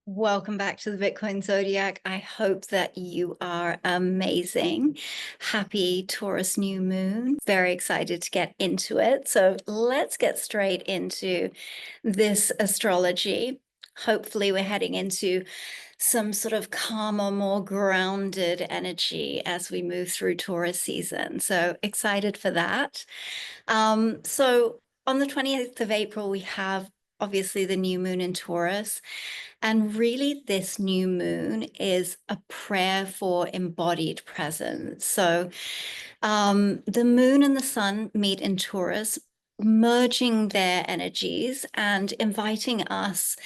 Welcome back to the Bitcoin Zodiac. I hope that you are amazing. Happy Taurus New Moon. Very excited to get into it. So let's get straight into this astrology. Hopefully, we're heading into some sort of calmer, more grounded energy as we move through Taurus season. So excited for that. So on the 28th of April, we have obviously the new moon in Taurus. And really, this new moon is a prayer for embodied presence. So, the moon and the sun meet in Taurus, merging their energies and inviting us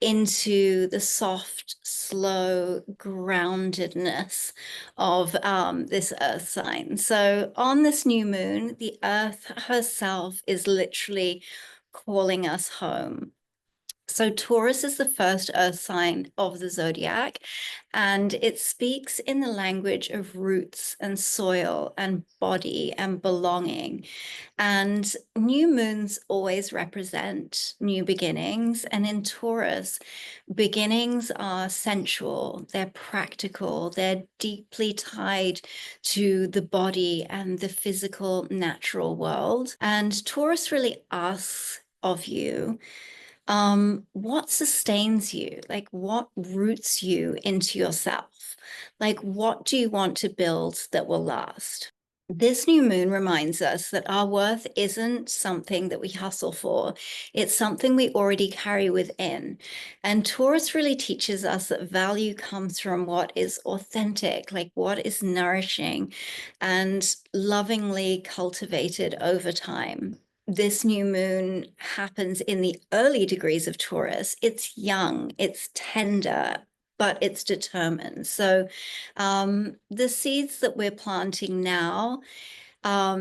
into the soft, slow groundedness of this earth sign. So, on this new moon, the earth herself is literally calling us home. So Taurus is the first earth sign of the zodiac, and it speaks in the language of roots and soil and body and belonging. And new moons always represent new beginnings. And in Taurus, beginnings are sensual, they're practical, they're deeply tied to the body and the physical natural world. And Taurus really asks of you, what sustains you? Like, what roots you into yourself? Like, what do you want to build that will last? This new moon reminds us that our worth isn't something that we hustle for. It's something we already carry within. And Taurus really teaches us that value comes from what is authentic, like what is nourishing and lovingly cultivated over time. This new moon happens in the early degrees of Taurus. It's young, it's tender, but it's determined. So the seeds that we're planting now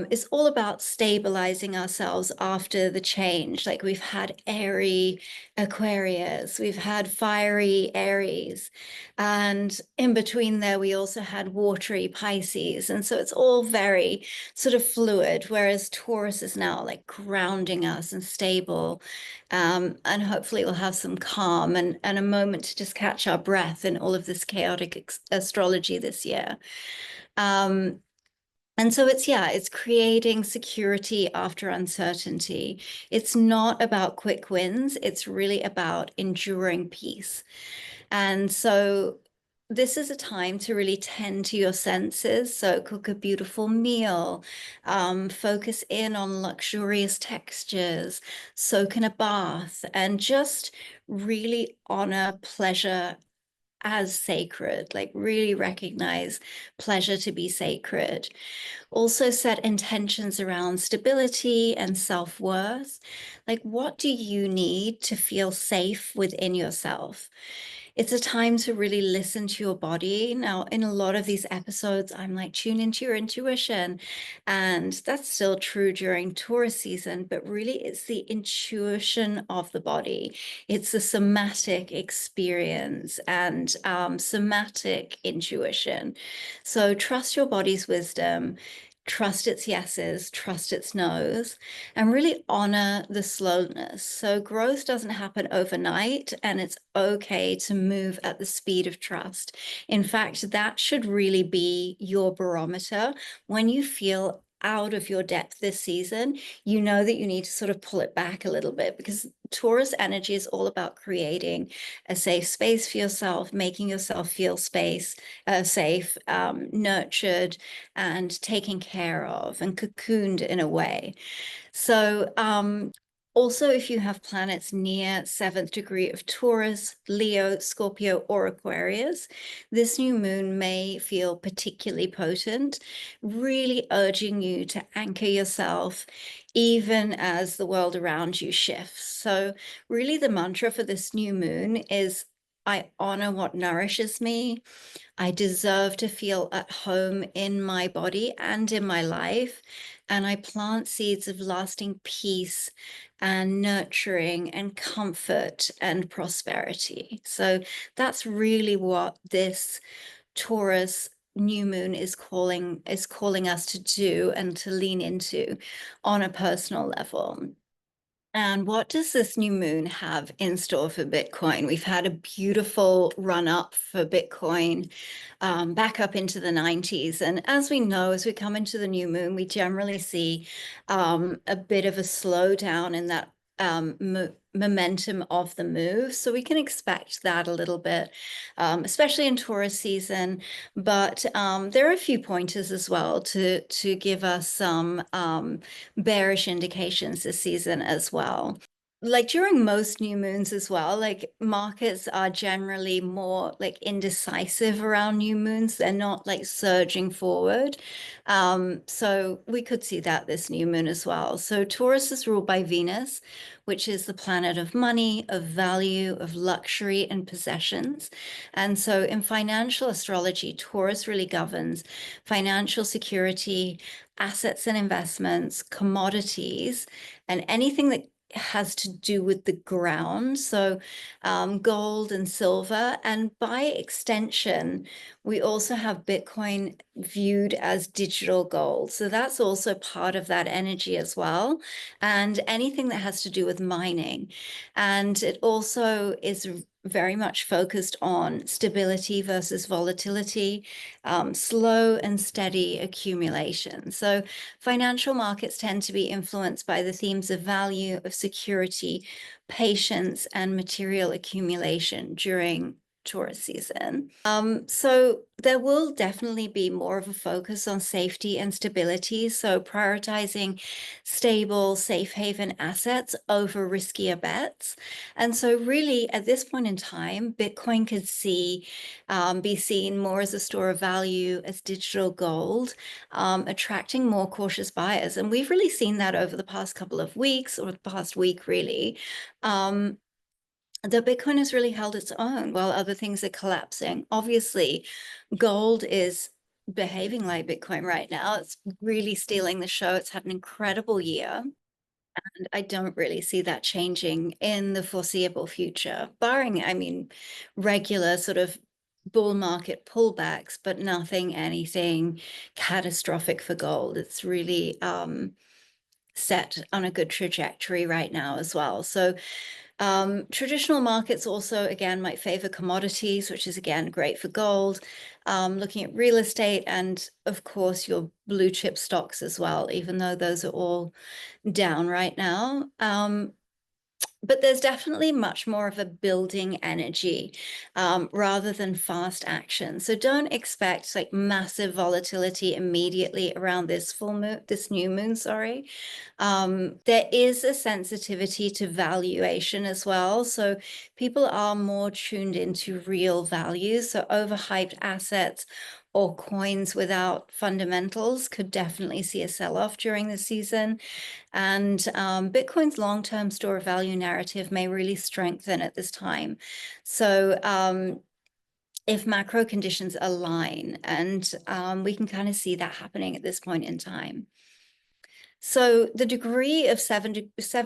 is all about stabilizing ourselves after the change. Like we've had airy Aquarius, we've had fiery Aries, and in between there, we also had watery Pisces. And so it's all very sort of fluid, whereas Taurus is now like grounding us and stable. And hopefully we'll have some calm and a moment to just catch our breath in all of this chaotic astrology this year. Um, and so it's creating security after uncertainty. It's not about quick wins, it's really about enduring peace. And so this is a time to really tend to your senses. So cook a beautiful meal, focus in on luxurious textures, soak in a bath, and just really honor pleasure as sacred, like really recognize pleasure to be sacred. Also set intentions around stability and self-worth. Like, what do you need to feel safe within yourself? It's a time to really listen to your body. Now, in a lot of these episodes, I'm like, tune into your intuition. And that's still true during Taurus season, but really it's the intuition of the body. It's the somatic experience and somatic intuition. So trust your body's wisdom. Trust its yeses, trust its nos, and really honor the slowness. So, growth doesn't happen overnight, and it's okay to move at the speed of trust. In fact, that should really be your barometer. When you feel out of your depth this season, you know that you need to sort of pull it back a little bit because Taurus energy is all about creating a safe space for yourself, making yourself feel safe, nurtured, and taken care of and cocooned in a way. So, also, if you have planets near seventh degree of Taurus, Leo, Scorpio, or Aquarius, this new moon may feel particularly potent, really urging you to anchor yourself even as the world around you shifts. So, really, the mantra for this new moon is I honor what nourishes me. I deserve to feel at home in my body and in my life. And I plant seeds of lasting peace and nurturing and comfort and prosperity. So that's really what this Taurus new moon is calling us to do and to lean into on a personal level. And what does this new moon have in store for Bitcoin? We've had a beautiful run up for Bitcoin, back up into the 90s. And as we know, as we come into the new moon, we generally see a bit of a slowdown in that momentum of the move. So we can expect that a little bit, especially in Taurus season. But there are a few pointers as well to give us some bearish indications this season as well. Like during most new moons as well, like markets are generally more like indecisive around new moons. They're not like surging forward. So we could see that this new moon as well. So Taurus is ruled by Venus, which is the planet of money, of value, of luxury and possessions. And so in financial astrology, Taurus really governs financial security, assets and investments, commodities, and anything that has to do with the ground. So gold and silver. And by extension, we also have Bitcoin viewed as digital gold. So that's also part of that energy as well. And anything that has to do with mining. And it also is very much focused on stability versus volatility, slow and steady accumulation. So financial markets tend to be influenced by the themes of value, of security, patience, and material accumulation during Taurus season. So there will definitely be more of a focus on safety and stability. So prioritizing stable, safe haven assets over riskier bets. And so really at this point in time, Bitcoin could be seen more as a store of value, as digital gold, attracting more cautious buyers. And we've really seen that over the past couple of weeks, or the past week really. That Bitcoin has really held its own while other things are collapsing. Obviously, gold is behaving like Bitcoin right now. It's really stealing the show. It's had an incredible year. And I don't really see that changing in the foreseeable future, barring, I mean, regular sort of bull market pullbacks, but anything catastrophic for gold. It's really set on a good trajectory right now as well. So traditional markets also, again, might favor commodities, which is, again, great for gold. Looking at real estate and, of course, your blue chip stocks as well, even though those are all down right now. But there's definitely much more of a building energy rather than fast action. So don't expect like massive volatility immediately around this new moon, sorry. There is a sensitivity to valuation as well. So people are more tuned into real value. So overhyped assets or coins without fundamentals could definitely see a sell-off during the season. And Bitcoin's long-term store of value narrative may really strengthen at this time. So if macro conditions align, and we can kind of see that happening at this point in time. So the degree of 7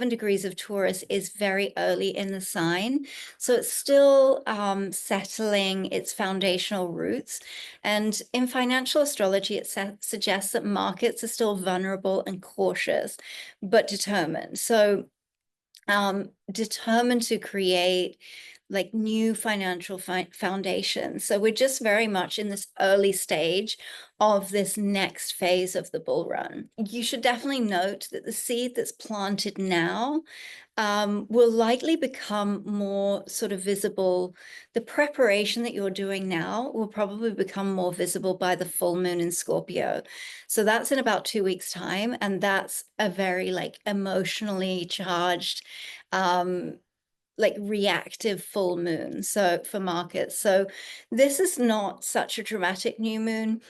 degrees of Taurus is very early in the sign. So it's still settling its foundational roots. And in financial astrology, it suggests that markets are still vulnerable and cautious, but determined. So determined to create like new financial foundations. So we're just very much in this early stage of this next phase of the bull run. You should definitely note that the seed that's planted now will likely become more sort of visible. The preparation that you're doing now will probably become more visible by the full moon in Scorpio. So that's in about 2 weeks' time. And that's a very like emotionally charged, like reactive full moon. So for markets. So this is not such a dramatic new moon.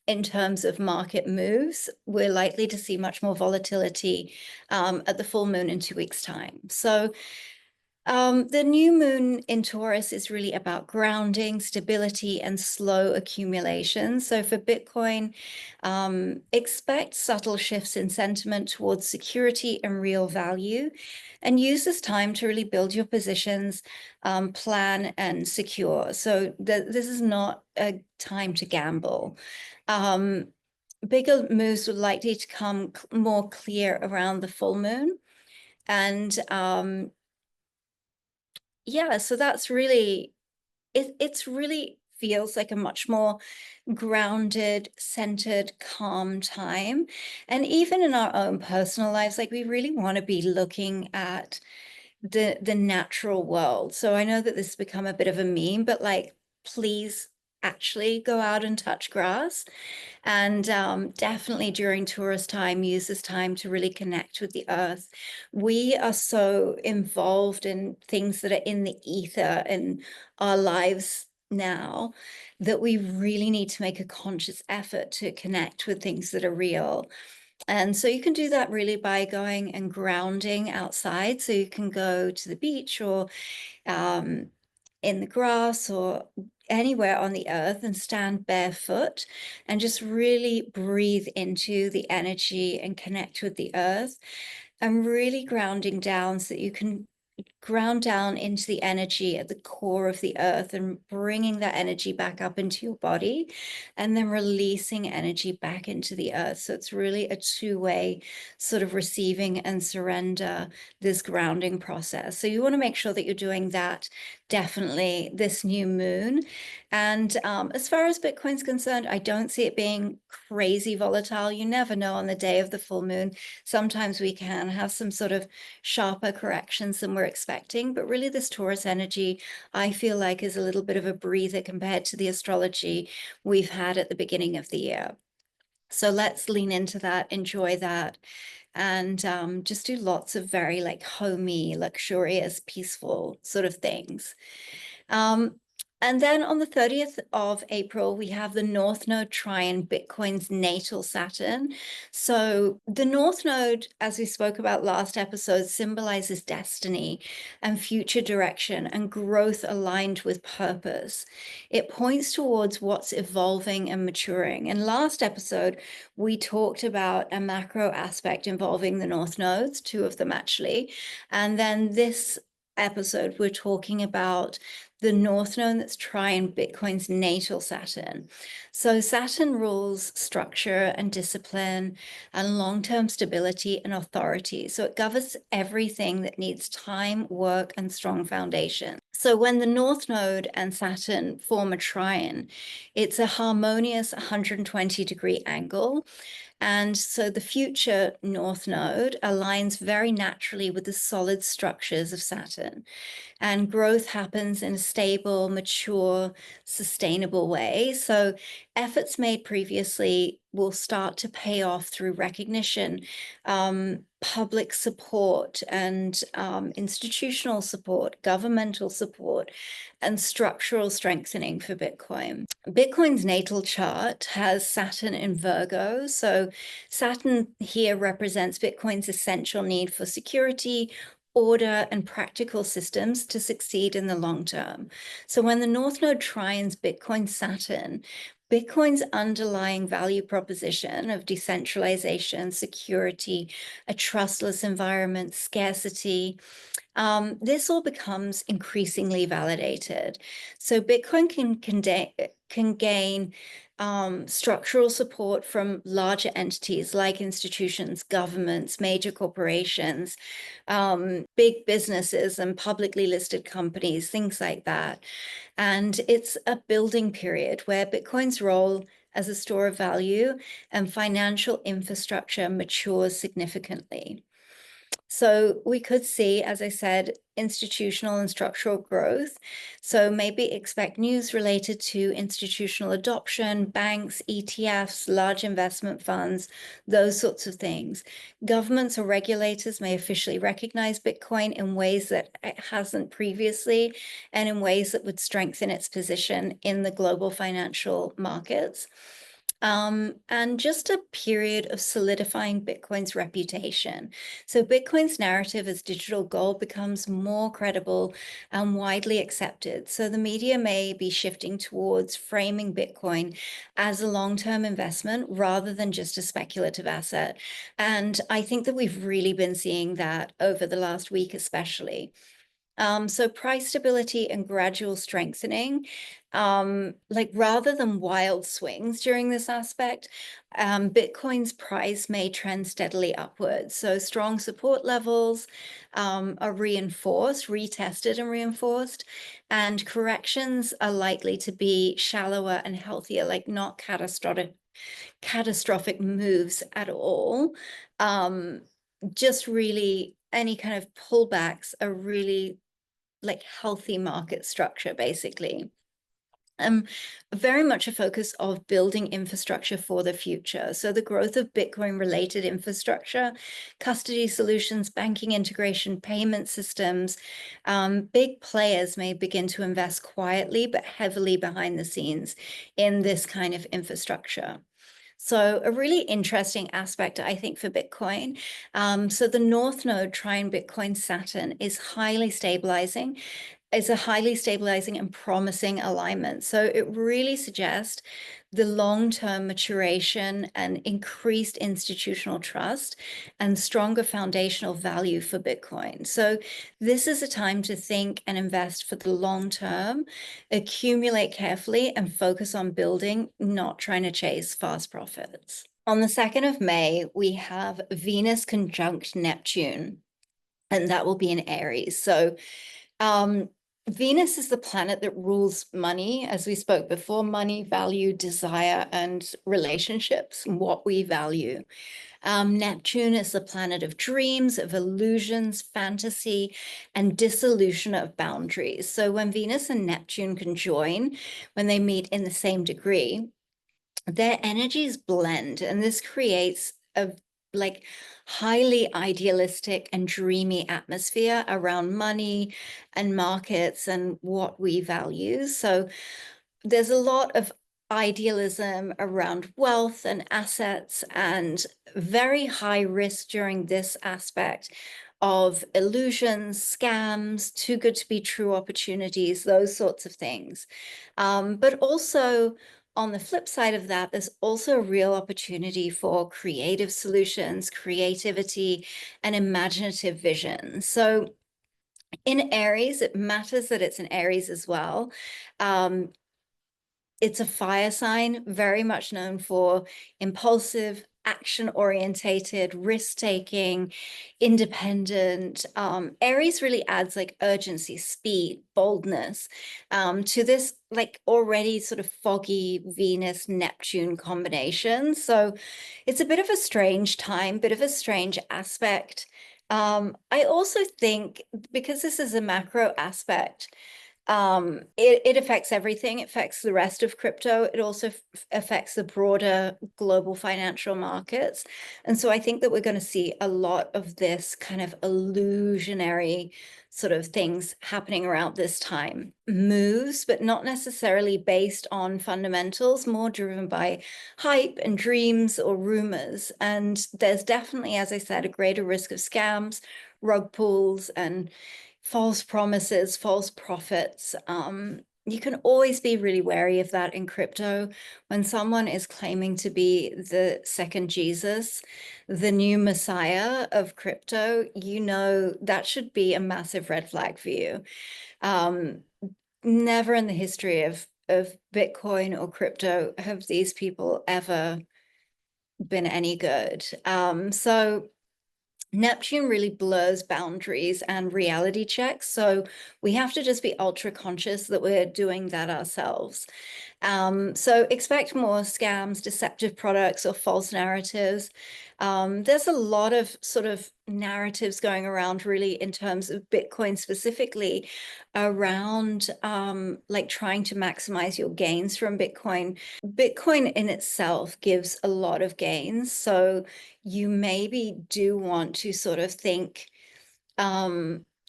In terms of market moves, we're likely to see much more volatility at the full moon in 2 weeks' time. So the new moon in Taurus is really about grounding, stability, and slow accumulation. So for Bitcoin, expect subtle shifts in sentiment towards security and real value, and use this time to really build your positions, plan, and secure. So this is not a time to gamble. bigger moves were likely to come more clear around the full moon. And yeah, so that's really, it's really feels like a much more grounded, centered, calm time. And even in our own personal lives, like we really want to be looking at the natural world. So I know that this has become a bit of a meme, but like, please actually go out and touch grass. And definitely during tourist time, use this time to really connect with the earth. We are so involved in things that are in the ether in our lives now that we really need to make a conscious effort to connect with things that are real. And so you can do that really by going and grounding outside. So you can go to the beach or um, in the grass or anywhere on the earth and stand barefoot and just really breathe into the energy and connect with the earth and really grounding down so that you can ground down into the energy at the core of the earth and bringing that energy back up into your body and then releasing energy back into the earth. So it's really a two-way sort of receiving and surrender, this grounding process. So you want to make sure that you're doing that definitely this new moon. And as far as Bitcoin's concerned, I don't see it being crazy volatile. You never know on the day of the full moon. Sometimes we can have some sort of sharper corrections than we're expecting, but really this Taurus energy, I feel like, is a little bit of a breather compared to the astrology we've had at the beginning of the year. So let's lean into that, enjoy that, and just do lots of very like homey, luxurious, peaceful sort of things. And then on the 30th of April, we have the North Node trine Bitcoin's natal Saturn. So the North Node, as we spoke about last episode, symbolizes destiny and future direction and growth aligned with purpose. It points towards what's evolving and maturing. In last episode, we talked about a macro aspect involving the North Nodes, two of them actually. And then this episode, we're talking about the North Node that's trine Bitcoin's natal Saturn. So Saturn rules structure and discipline and long-term stability and authority. So it governs everything that needs time, work, and strong foundation. So when the North Node and Saturn form a trine, it's a harmonious 120-degree angle. And so the future North Node aligns very naturally with the solid structures of Saturn. And growth happens in a stable, mature, sustainable way. So efforts made previously will start to pay off through recognition, public support, and institutional support, governmental support, and structural strengthening for Bitcoin. Bitcoin's natal chart has Saturn in Virgo. So Saturn here represents Bitcoin's essential need for security, order, and practical systems to succeed in the long term. So when the North Node trines Bitcoin Saturn, Bitcoin's underlying value proposition of decentralization, security, a trustless environment, scarcity, this all becomes increasingly validated. So Bitcoin can gain structural support from larger entities like institutions, governments, major corporations, big businesses and publicly listed companies, things like that. And it's a building period where Bitcoin's role as a store of value and financial infrastructure matures significantly. So we could see, as I said, institutional and structural growth. So maybe expect news related to institutional adoption, banks, ETFs, large investment funds, those sorts of things. Governments or regulators may officially recognize Bitcoin in ways that it hasn't previously and in ways that would strengthen its position in the global financial markets. And just a period of solidifying Bitcoin's reputation. So Bitcoin's narrative as digital gold becomes more credible and widely accepted. So the media may be shifting towards framing Bitcoin as a long-term investment rather than just a speculative asset. And I think that we've really been seeing that over the last week, especially. So price stability and gradual strengthening, like rather than wild swings during this aspect, Bitcoin's price may trend steadily upwards. So strong support levels are reinforced, retested and reinforced, and corrections are likely to be shallower and healthier, like not catastrophic moves at all. Just really any kind of pullbacks are really like healthy market structure, basically. Very much a focus of building infrastructure for the future. So the growth of Bitcoin related infrastructure, custody solutions, banking integration, payment systems, big players may begin to invest quietly but heavily behind the scenes in this kind of infrastructure. So a really interesting aspect, I think, for Bitcoin. So the North Node trine Bitcoin Saturn is highly stabilizing. It's a highly stabilizing and promising alignment. So it really suggests the long-term maturation and increased institutional trust and stronger foundational value for Bitcoin. So this is a time to think and invest for the long term, accumulate carefully and focus on building, not trying to chase fast profits. On the 2nd of May, we have Venus conjunct Neptune, and that will be in Aries. So Venus is the planet that rules money, as we spoke before, money, value, desire, and relationships, and what we value. Neptune is the planet of dreams, of illusions, fantasy, and dissolution of boundaries. So when Venus and Neptune conjoin, when they meet in the same degree, their energies blend, and this creates a like highly idealistic and dreamy atmosphere around money and markets and what we value. So there's a lot of idealism around wealth and assets, and very high risk during this aspect of illusions, scams, too good to be true opportunities, those sorts of things. But also on the flip side of that, there's also a real opportunity for creative solutions, creativity, and imaginative vision. So in Aries, it matters that it's in Aries as well. It's a fire sign, very much known for impulsive, action-orientated, risk-taking, independent. Aries really adds like urgency, speed, boldness to this like already sort of foggy Venus-Neptune combination. So it's a bit of a strange time, bit of a strange aspect. I also think because this is a macro aspect, it affects everything. It affects the rest of crypto. It also affects the broader global financial markets. And so I think that we're going to see a lot of this kind of illusionary sort of things happening around this time. Moves, but not necessarily based on fundamentals, more driven by hype and dreams or rumors. And there's definitely, as I said, a greater risk of scams, rug pulls, and false promises, false profits. You can always be really wary of that in crypto. When someone is claiming to be the second Jesus, the new Messiah of crypto, you know that should be a massive red flag for you. Never in the history of Bitcoin or crypto have these people ever been any good. So Neptune really blurs boundaries and reality checks. So we have to just be ultra conscious that we're doing that ourselves. So expect more scams, deceptive products, or false narratives. There's a lot of sort of narratives going around really in terms of Bitcoin specifically around like trying to maximize your gains from Bitcoin. Bitcoin in itself gives a lot of gains. So you maybe do want to sort of think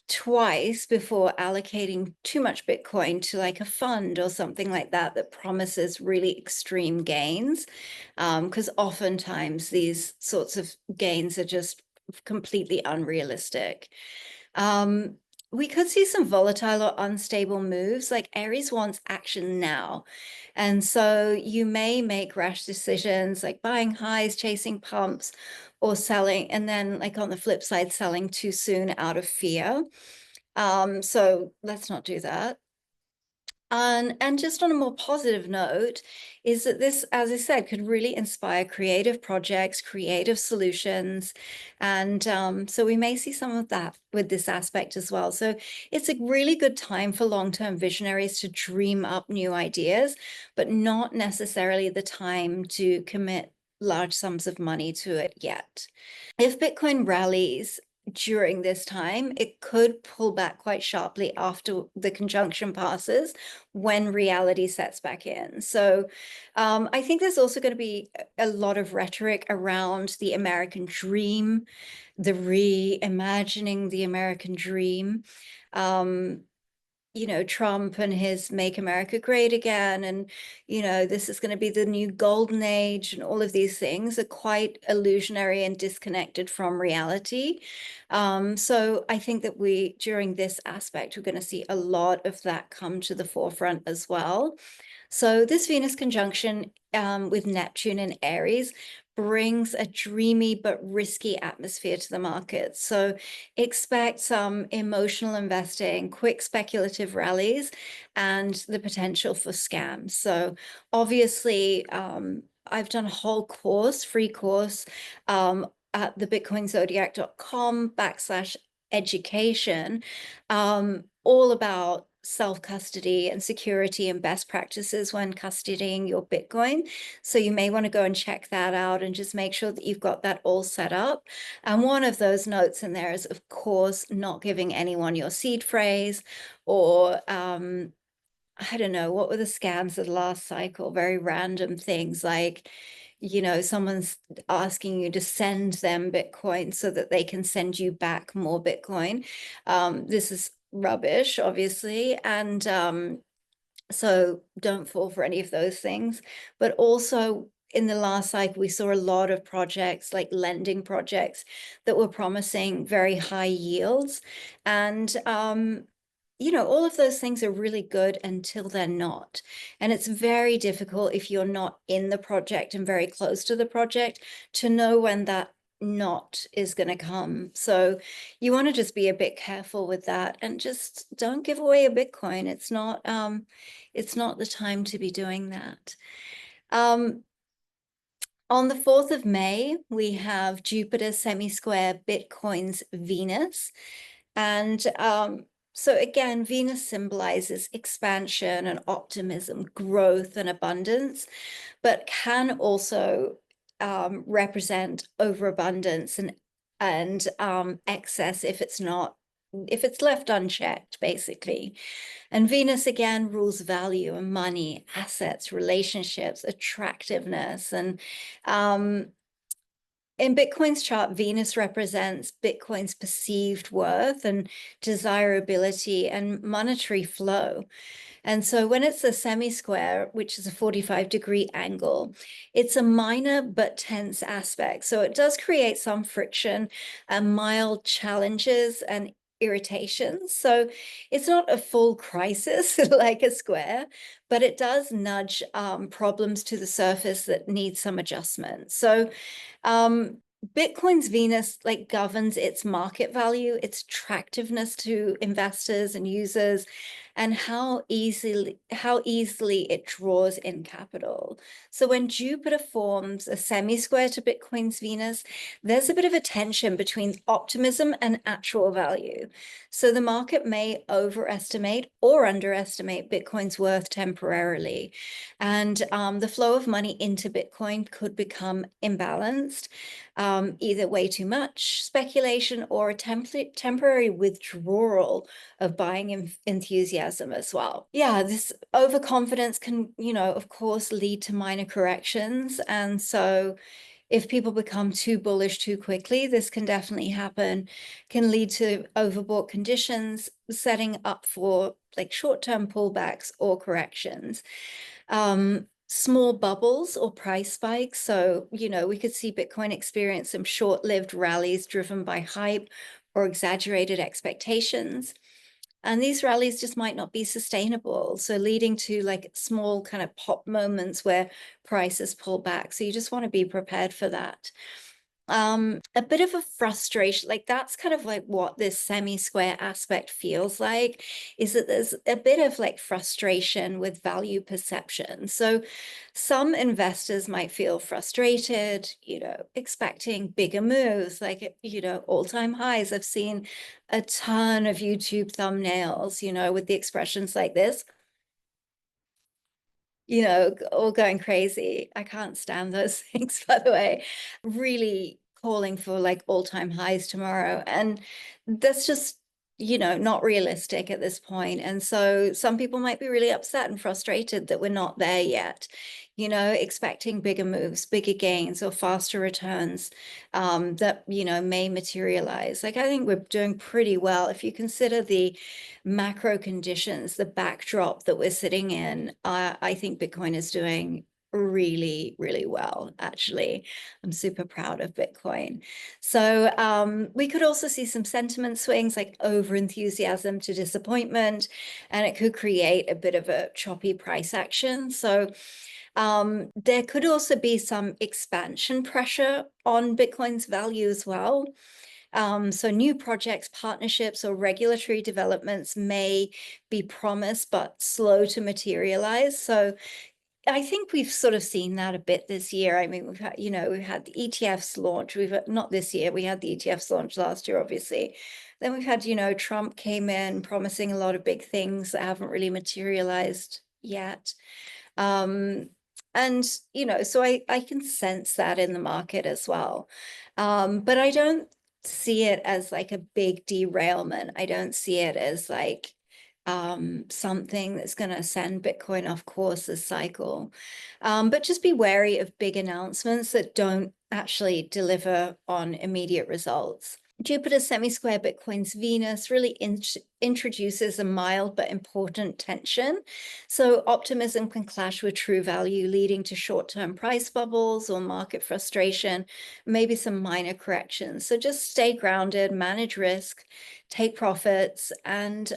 twice before allocating too much Bitcoin to like a fund or something like that that promises really extreme gains. Because oftentimes these sorts of gains are just completely unrealistic. We could see some volatile or unstable moves, like Aries wants action now. And so you may make rash decisions like buying highs, chasing pumps, or selling, and then like on the flip side, selling too soon out of fear. So let's not do that. And just on a more positive note, is that this, as I said, could really inspire creative projects, creative solutions. And so we may see some of that with this aspect as well. So it's a really good time for long-term visionaries to dream up new ideas, but not necessarily the time to commit large sums of money to it yet. If Bitcoin rallies during this time, it could pull back quite sharply after the conjunction passes when reality sets back in. So I think there's also going to be a lot of rhetoric around the American dream, the reimagining the American dream. You know, Trump and his Make America Great Again, and, you know, this is going to be the new golden age, and all of these things are quite illusionary and disconnected from reality. So I think that during this aspect, we're going to see a lot of that come to the forefront as well. So this Venus conjunction with Neptune in Aries brings a dreamy but risky atmosphere to the market. So expect some emotional investing, quick speculative rallies, and the potential for scams. So obviously, I've done a whole course, free course, at thebitcoinzodiac.com/education, all about self-custody and security and best practices when custodying your Bitcoin. So you may want to go and check that out and just make sure that you've got that all set up. And one of those notes in there is, of course, not giving anyone your seed phrase, or I don't know, what were the scams of the last cycle? Very random things like, you know, someone's asking you to send them Bitcoin so that they can send you back more Bitcoin. This is rubbish, obviously. And so don't fall for any of those things. But also in the last cycle, we saw a lot of projects, like lending projects, that were promising very high yields. And you know, all of those things are really good until they're not. And it's very difficult if you're not in the project and very close to the project to know when that not is going to come. So you want to just be a bit careful with that, and just don't give away a Bitcoin. It's not the time to be doing that. On the 4th of May, we have Jupiter semi-square Bitcoin's Venus. And so again, Venus symbolizes expansion and optimism, growth and abundance, but can also represent overabundance and excess if it's left unchecked, basically. And Venus again rules value and money, assets, relationships, attractiveness. And in Bitcoin's chart, Venus represents Bitcoin's perceived worth and desirability and monetary flow. And so when it's a semi-square, which is a 45-degree angle, it's a minor but tense aspect. So it does create some friction and mild challenges and irritations. So it's not a full crisis like a square, but it does nudge problems to the surface that need some adjustment. So Bitcoin's Venus like governs its market value, its attractiveness to investors and users, and how easily it draws in capital. So when Jupiter forms a semi-square to Bitcoin's Venus, there's a bit of a tension between optimism and actual value. So the market may overestimate or underestimate Bitcoin's worth temporarily. And the flow of money into Bitcoin could become imbalanced, either way too much speculation or a temporary withdrawal of buying enthusiasm as well. Yeah, this overconfidence can, you know, of course, lead to minor corrections. And so if people become too bullish too quickly, this can definitely happen, can lead to overbought conditions, setting up for like short-term pullbacks or corrections. Small bubbles or price spikes. So, you know, we could see Bitcoin experience some short-lived rallies driven by hype or exaggerated expectations. And these rallies just might not be sustainable. So leading to like small kind of pop moments where prices pull back. So you just want to be prepared for that. a bit of a frustration. Like that's kind of like what this semi-square aspect feels like, is that there's a bit of like frustration with value perception. So some investors might feel frustrated, expecting bigger moves, like, all-time highs. I've seen a ton of YouTube thumbnails, with the expressions like this, all going crazy. I can't stand those things, by the way. Really calling for like all-time highs tomorrow. And that's just, not realistic at this point. And so some people might be really upset and frustrated that we're not there yet, expecting bigger moves, bigger gains, or faster returns that, may materialize. Like I think we're doing pretty well. If you consider the macro conditions, the backdrop that we're sitting in, I think Bitcoin is doing really, really well, actually. I'm super proud of Bitcoin. So we could also see some sentiment swings, like over enthusiasm to disappointment, and it could create a bit of a choppy price action. So there could also be some expansion pressure on Bitcoin's value as well. So new projects, partnerships, or regulatory developments may be promised but slow to materialize. So I think we've sort of seen that a bit this year. I mean, we've had the ETFs launch. Not this year. We had the ETFs launch last year, obviously. Then we've had, Trump came in promising a lot of big things that haven't really materialized yet. And, so I can sense that in the market as well. But I don't see it as like a big derailment. I don't see it as like something that's going to send Bitcoin off course this cycle. But just be wary of big announcements that don't actually deliver on immediate results. Jupiter semi-square Bitcoin's Venus really introduces a mild but important tension. So optimism can clash with true value, leading to short-term price bubbles or market frustration, maybe some minor corrections. So just stay grounded, manage risk, take profits, and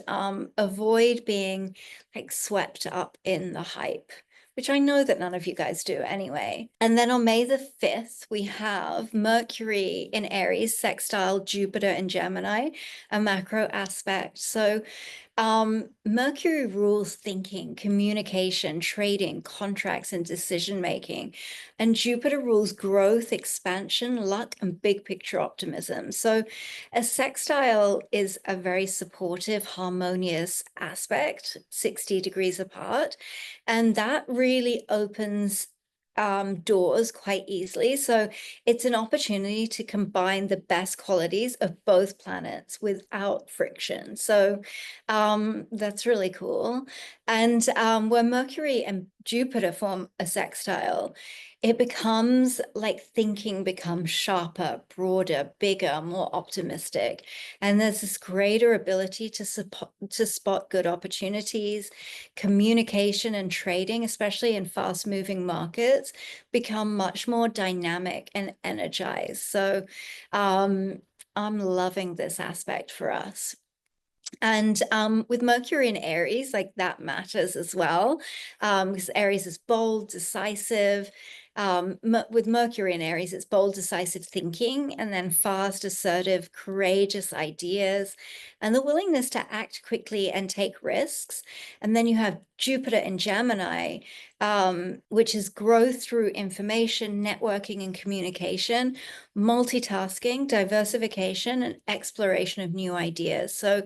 avoid being like swept up in the hype, which I know that none of you guys do anyway. And then on May the 5th, we have Mercury in Aries, sextile Jupiter in Gemini, a macro aspect. So Mercury rules thinking, communication, trading, contracts, and decision making. And Jupiter rules growth, expansion, luck, and big picture optimism. So a sextile is a very supportive, harmonious aspect, 60 degrees apart. And that really opens doors quite easily. So it's an opportunity to combine the best qualities of both planets without friction. So that's really cool. And when Mercury and Jupiter form a sextile, it becomes like thinking becomes sharper, broader, bigger, more optimistic. And there's this greater ability to spot good opportunities. Communication and trading, especially in fast-moving markets, become much more dynamic and energized. So I'm loving this aspect for us. And with Mercury in Aries, like that matters as well, because Aries is bold, decisive. With Mercury in Aries, it's bold, decisive thinking, and then fast, assertive, courageous ideas, and the willingness to act quickly and take risks. And then you have Jupiter in Gemini, which is growth through information, networking, and communication, multitasking, diversification, and exploration of new ideas. So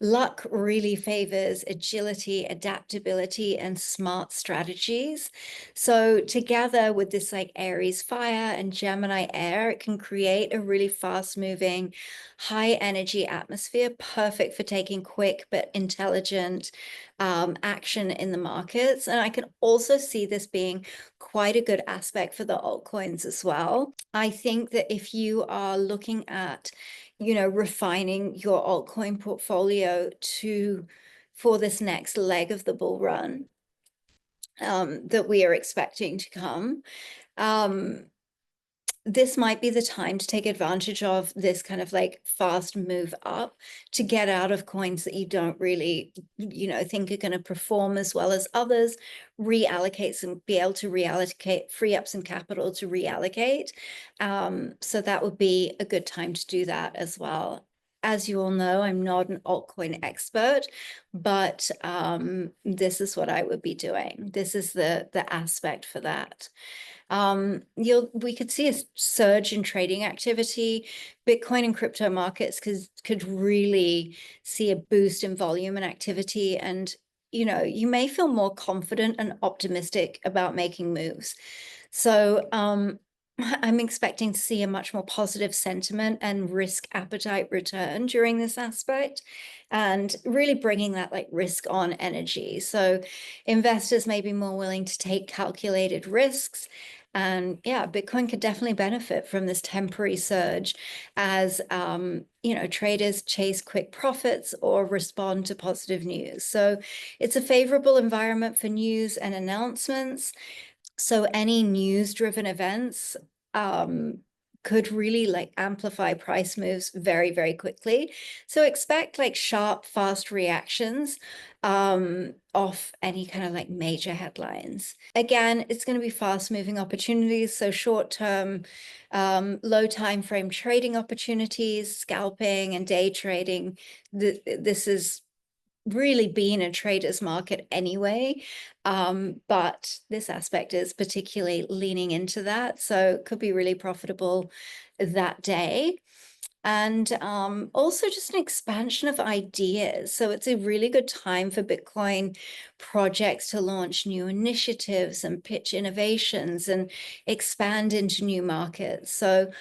luck really favors agility, adaptability, and smart strategies. So together with this like Aries fire and Gemini air, it can create a really fast-moving, high-energy atmosphere, perfect for taking quick but intelligent action in the markets. And I can also see this being quite a good aspect for the altcoins as well. I think that if you are looking at refining your altcoin portfolio for this next leg of the bull run that we are expecting to come, this might be the time to take advantage of this kind of like fast move up to get out of coins that you don't really, think are going to perform as well as others, reallocate some, be able to reallocate, free up some capital to reallocate. So that would be a good time to do that as well. As you all know, I'm not an altcoin expert, but this is what I would be doing. This is the aspect for that. We could see a surge in trading activity. Bitcoin and crypto markets could really see a boost in volume and activity, and you may feel more confident and optimistic about making moves. So I'm expecting to see a much more positive sentiment and risk appetite return during this aspect, and really bringing that like risk on energy. So investors may be more willing to take calculated risks. And yeah, Bitcoin could definitely benefit from this temporary surge as, traders chase quick profits or respond to positive news. So it's a favorable environment for news and announcements. So any news-driven events could really like amplify price moves very, very quickly. So expect like sharp, fast reactions off any kind of like major headlines. Again, it's going to be fast-moving opportunities. So short-term, low time frame trading opportunities, scalping and day trading. This is really been a trader's market anyway, but this aspect is particularly leaning into that, so it could be really profitable that day. And also just an expansion of ideas. So it's a really good time for Bitcoin projects to launch new initiatives and pitch innovations and expand into new markets. So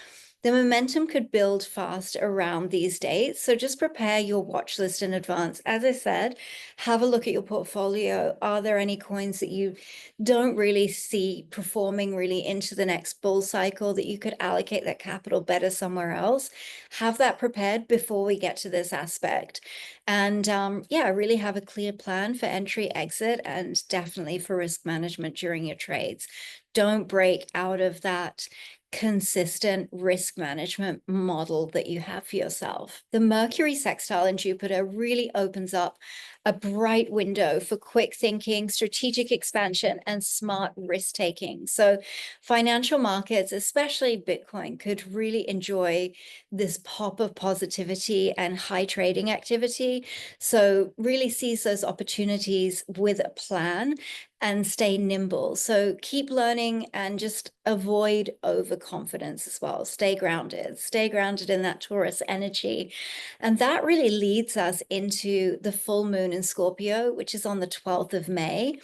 the momentum could build fast around these dates. So just prepare your watch list in advance. As I said, have a look at your portfolio. Are there any coins that you don't really see performing really into the next bull cycle that you could allocate that capital better somewhere else? Have that prepared before we get to this aspect. And yeah, really have a clear plan for entry, exit, and definitely for risk management during your trades. Don't break out of that consistent risk management model that you have for yourself. The Mercury sextile in Jupiter really opens up a bright window for quick thinking, strategic expansion, and smart risk taking. So financial markets, especially Bitcoin, could really enjoy this pop of positivity and high trading activity. So really seize those opportunities with a plan and stay nimble. So keep learning and just avoid overconfidence as well. Stay grounded in that Taurus energy. And that really leads us into the full moon in Scorpio, which is on the 12th of May.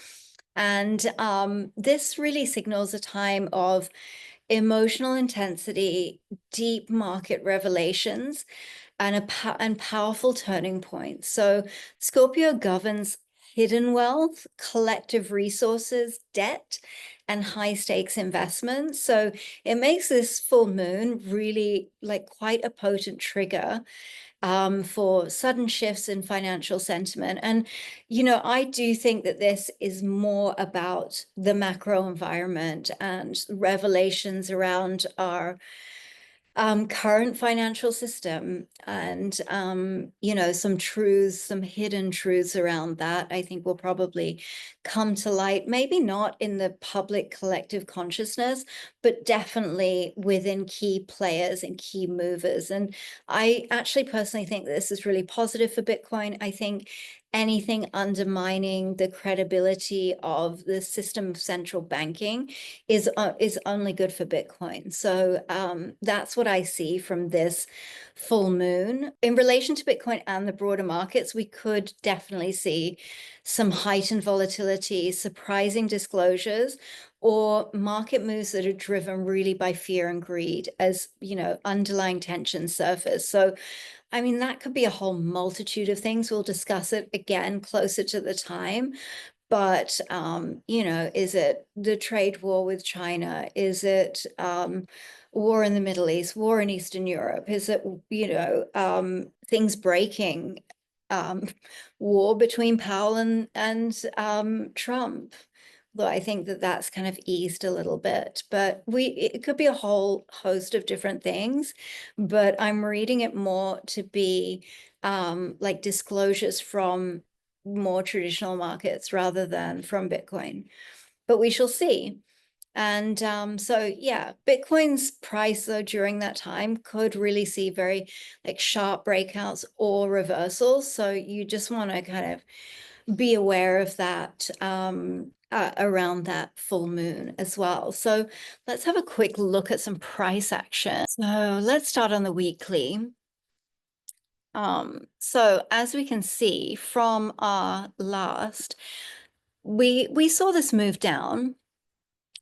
And this really signals a time of emotional intensity, deep market revelations, and powerful turning points. So Scorpio governs hidden wealth, collective resources, debt, and high stakes investments. So it makes this full moon really like quite a potent trigger for sudden shifts in financial sentiment. And, I do think that this is more about the macro environment and revelations around our current financial system, and some truths, some hidden truths around that, I think will probably come to light, maybe not in the public collective consciousness, but definitely within key players and key movers. And I actually personally think this is really positive for Bitcoin. I think anything undermining the credibility of the system of central banking is only good for Bitcoin. So that's what I see from this full moon. In relation to Bitcoin and the broader markets, we could definitely see some heightened volatility, surprising disclosures, or market moves that are driven really by fear and greed as, underlying tensions surface. So I mean, that could be a whole multitude of things. We'll discuss it again closer to the time. But, is it the trade war with China? Is it war in the Middle East, war in Eastern Europe? Is it, things breaking, war between Powell and Trump? Though I think that that's kind of eased a little bit, but it could be a whole host of different things, but I'm reading it more to be like disclosures from more traditional markets rather than from Bitcoin. But we shall see. And so, yeah, Bitcoin's price, though, during that time could really see very like sharp breakouts or reversals. So you just want to kind of be aware of that around that full moon as well. So let's have a quick look at some price action. So let's start on the weekly. So as we can see from our last, we saw this move down.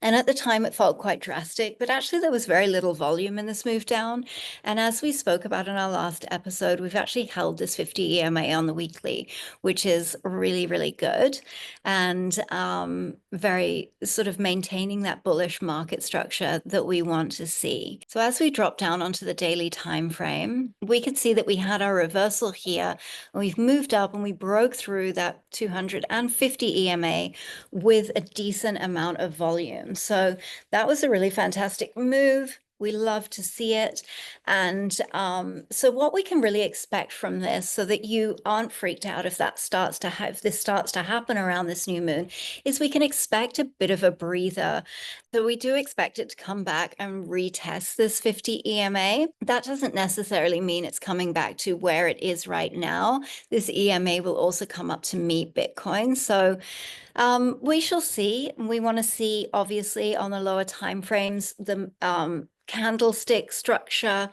And at the time, it felt quite drastic, but actually, there was very little volume in this move down. And as we spoke about in our last episode, we've actually held this 50 EMA on the weekly, which is really, really good. And very sort of maintaining that bullish market structure that we want to see. So as we drop down onto the daily time frame, we could see that we had our reversal here, and we've moved up and we broke through that 250 EMA with a decent amount of volume. So that was a really fantastic move. We love to see it. And so what we can really expect from this, so that you aren't freaked out if this starts to happen around this new moon, is we can expect a bit of a breather. So we do expect it to come back and retest this 50 EMA. That doesn't necessarily mean it's coming back to where it is right now. This EMA will also come up to meet Bitcoin. So we shall see. We want to see, obviously, on the lower time frames, the candlestick structure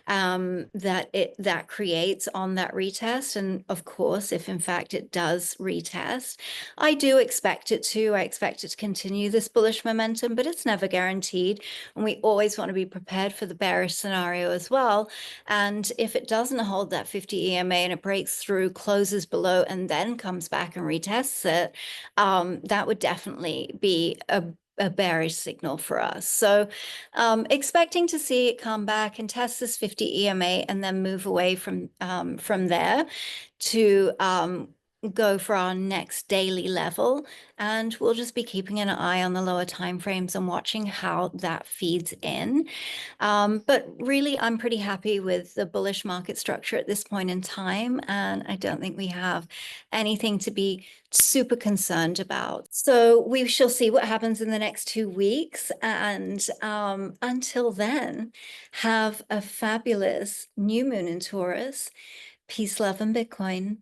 that creates on that retest. And of course, if in fact it does retest, I do expect it to. I expect it to continue this bullish momentum, but it's never guaranteed. And we always want to be prepared for the bearish scenario as well. And if it doesn't hold that 50 EMA and it breaks through, closes below, and then comes back and retests it, that would definitely be a bearish signal for us. So expecting to see it come back and test this 50 EMA and then move away from there to go for our next daily level. And we'll just be keeping an eye on the lower time frames and watching how that feeds in. But really, I'm pretty happy with the bullish market structure at this point in time. And I don't think we have anything to be super concerned about. So we shall see what happens in the next 2 weeks. And until then, have a fabulous new moon in Taurus. Peace, love, and Bitcoin.